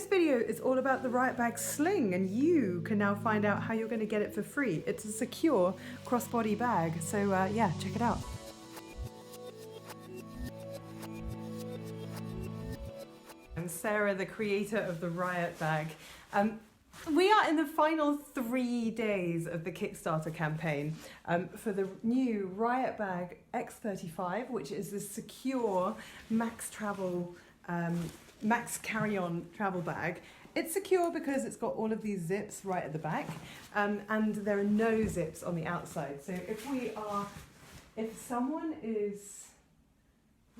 this video is all about the RiutBag Sling, and you can now find out how you're going to get it for free. It's a secure crossbody bag, so yeah, check it out. I'm Sarah, the creator of the RiutBag. We are in the final 3 days of the Kickstarter campaign for the new RiutBag X35, which is a secure max carry-on travel bag. It's secure because it's got all of these zips right at the back, and there are no zips on the outside. So if someone is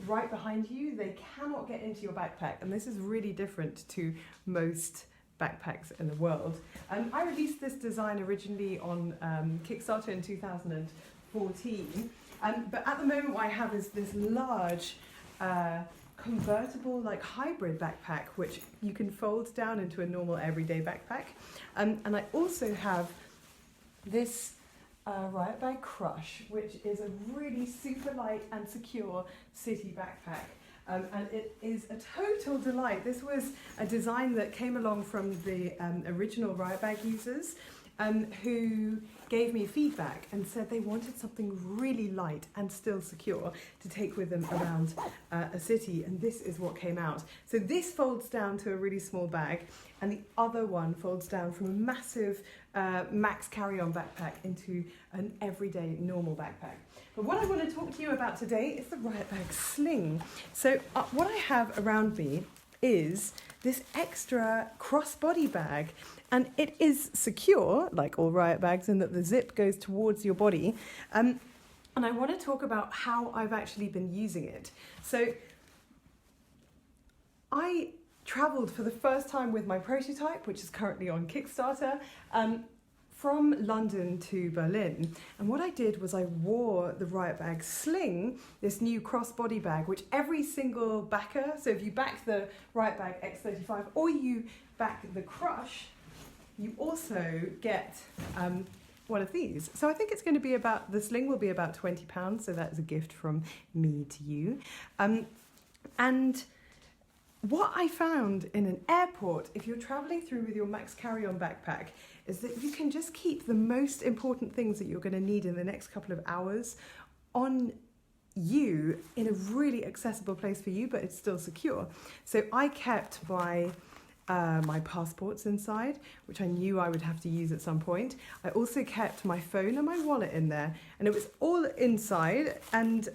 right behind you, they cannot get into your backpack, and this is really different to most backpacks in the world. I released this design originally on Kickstarter in 2014, but at the moment what I have is this large convertible, like, hybrid backpack which you can fold down into a normal everyday backpack, and I also have this RiutBag Crush, which is a really super light and secure city backpack. And it is a total delight. This was a design that came along from the original RiutBag users who gave me feedback and said they wanted something really light and still secure to take with them around a city, and this is what came out. So this folds down to a really small bag, and the other one folds down from a massive max carry-on backpack into an everyday normal backpack. But what I want to talk to you about today is the RiutBag Sling. So what I have around me is this extra crossbody bag, and it is secure, like all RiutBags, in that the zip goes towards your body. And I want to talk about how I've actually been using it. So I travelled for the first time with my prototype, which is currently on Kickstarter, from London to Berlin. And what I did was I wore the RiutBag Sling, this new crossbody bag, which every single backer, so if you back the RiutBag X35 or you back the Crush, you also get one of these. So I think it's going to be the Sling will be about £20, so that is a gift from me to you. And what I found in an airport, if you're traveling through with your max carry-on backpack, is that you can just keep the most important things that you're going to need in the next couple of hours on you in a really accessible place for you, but it's still secure. So I kept my passports inside, which I knew I would have to use at some point. I also kept my phone and my wallet in there, and it was all inside, and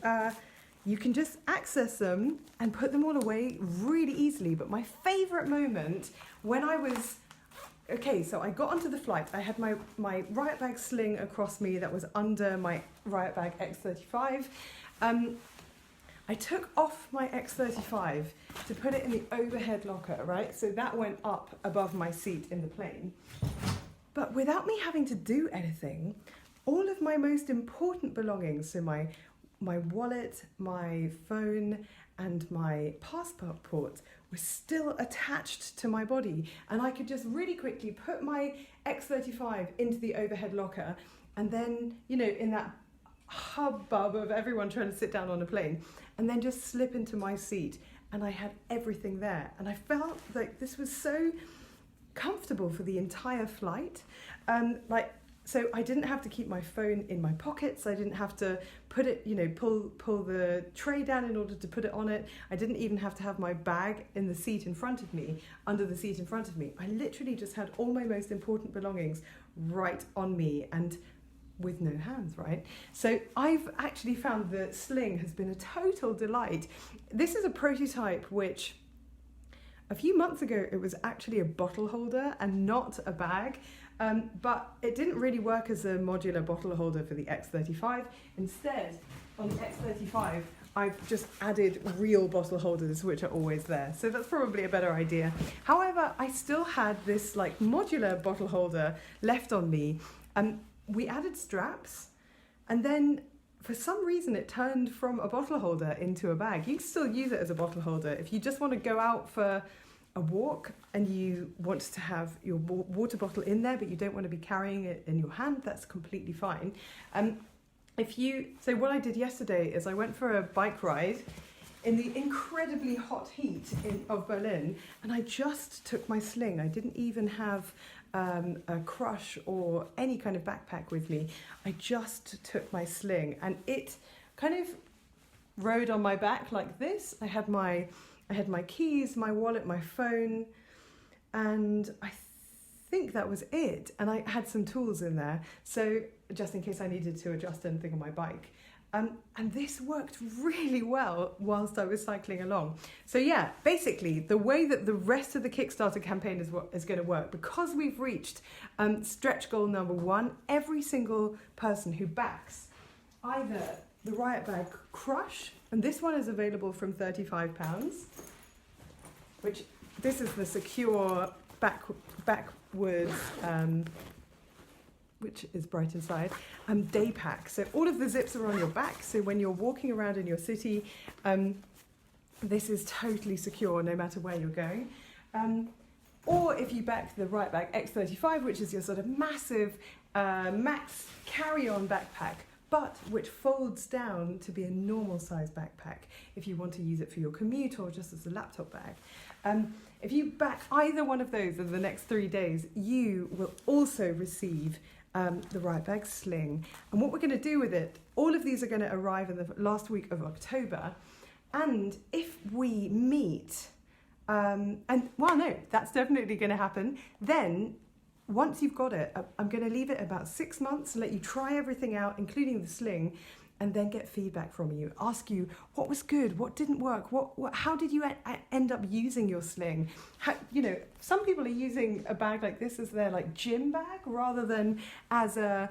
you can just access them and put them all away really easily. But my favourite moment when I was, so I got onto the flight, I had my RiutBag Sling across me that was under my RiutBag X35. I took off my X35 to put it in the overhead locker, right? So that went up above my seat in the plane. But without me having to do anything, all of my most important belongings, so my wallet, my phone, and my passport were still attached to my body, and I could just really quickly put my X35 into the overhead locker, and then, you know, in that hubbub of everyone trying to sit down on a plane, and then just slip into my seat, and I had everything there, and I felt like this was so comfortable for the entire flight. So I didn't have to keep my phone in my pockets. I didn't have to put it, pull the tray down in order to put it on it. I didn't even have to have my bag in the seat in front of me, under the seat in front of me. I literally just had all my most important belongings right on me and with no hands, right? So I've actually found the Sling has been a total delight. This is a prototype which, a few months ago, it was actually a bottle holder and not a bag. But it didn't really work as a modular bottle holder for the X35. Instead, on the X35, I've just added real bottle holders, which are always there. So that's probably a better idea. However, I still had this modular bottle holder left on me. We added straps, and then for some reason it turned from a bottle holder into a bag. You can still use it as a bottle holder. If you just want to go out for a walk and you want to have your water bottle in there, but you don't want to be carrying it in your hand, that's completely fine. So what I did yesterday is I went for a bike ride in the incredibly hot heat of Berlin, and I just took my sling. I didn't even have a crush or any kind of backpack with me. I just took my sling, and it kind of rode on my back like this. I had my keys, my wallet, my phone, and I think that was it. And I had some tools in there, so just in case I needed to adjust anything on my bike. And this worked really well whilst I was cycling along. So yeah, basically the way that the rest of the Kickstarter campaign is going to work, because we've reached stretch goal number 1, every single person who backs either the Riot Bag Crush, and this one is available from £35, which this is the secure backwards, which is bright inside, day pack. So all of the zips are on your back, so when you're walking around in your city, this is totally secure no matter where you're going. Or if you back the RiutBag X35, which is your sort of massive max carry-on backpack, but which folds down to be a normal size backpack if you want to use it for your commute or just as a laptop bag. If you back either one of those in the next 3 days, you will also receive the RiutBag Sling. And what we're going to do with it, all of these are going to arrive in the last week of October. And if we meet, that's definitely going to happen, then once you've got it, I'm going to leave it about 6 months, let you try everything out, including the sling, and then get feedback from you. Ask you what was good, what didn't work, how did you end up using your sling? Some people are using a bag like this as their like gym bag rather than as a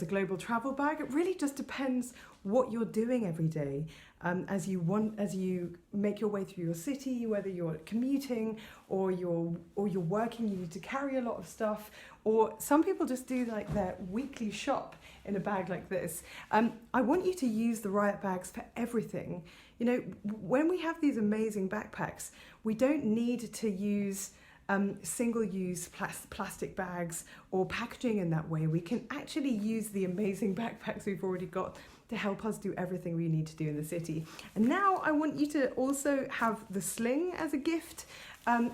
global travel bag. It really just depends what you're doing every day. As you make your way through your city, whether you're commuting or you're working, you need to carry a lot of stuff. Or some people just do like their weekly shop in a bag like this. I want you to use the Riot bags for everything. When we have these amazing backpacks, we don't need to use single-use plastic bags or packaging in that way. We can actually use the amazing backpacks we've already got to help us do everything we need to do in the city. And now I want you to also have the sling as a gift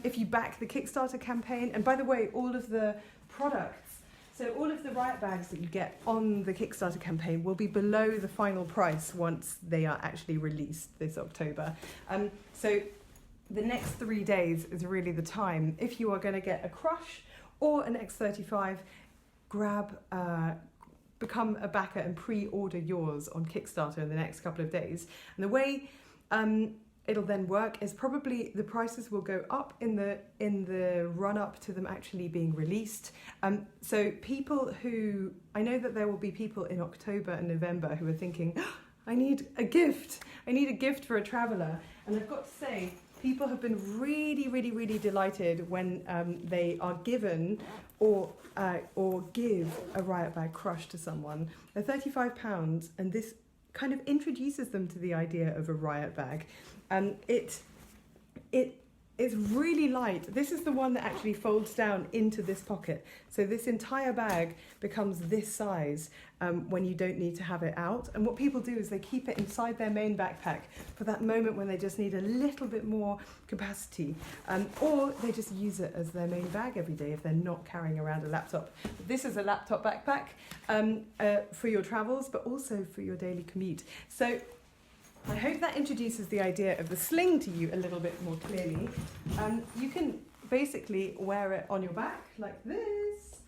if you back the Kickstarter campaign. And by the way, all of the products, so all of the Riot bags that you get on the Kickstarter campaign will be below the final price once they are actually released this October. So the next 3 days is really the time. If you are going to get a Crush or an X35, become a backer and pre-order yours on Kickstarter in the next couple of days. And the way it'll then work is probably the prices will go up in the run-up to them actually being released. So I know that there will be people in October and November who are thinking, I need a gift for a traveller. And I've got to say, people have been really, really, really delighted when they are given or give a Riot Bag Crush to someone. They're £35, and this kind of introduces them to the idea of a Riot bag. It is really light. This is the one that actually folds down into this pocket. So this entire bag becomes this size when you don't need to have it out. And what people do is they keep it inside their main backpack for that moment when they just need a little bit more capacity. Or they just use it as their main bag every day if they're not carrying around a laptop. This is a laptop backpack for your travels, but also for your daily commute. So I hope that introduces the idea of the sling to you a little bit more clearly. You can basically wear it on your back like this,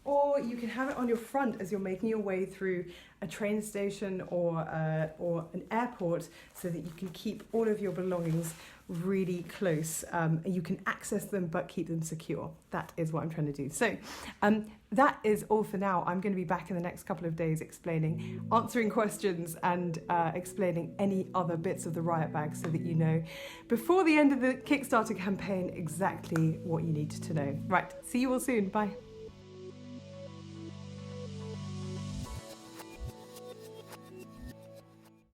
or you can have it on your front as you're making your way through a train station or an airport, so that you can keep all of your belongings really close. You can access them but keep them secure. That is what I'm trying to do. So that is all for now. I'm going to be back in the next couple of days answering questions and explaining any other bits of the Riot bag, so that you know before the end of the Kickstarter campaign exactly what you need to know. Right, see you all soon. Bye.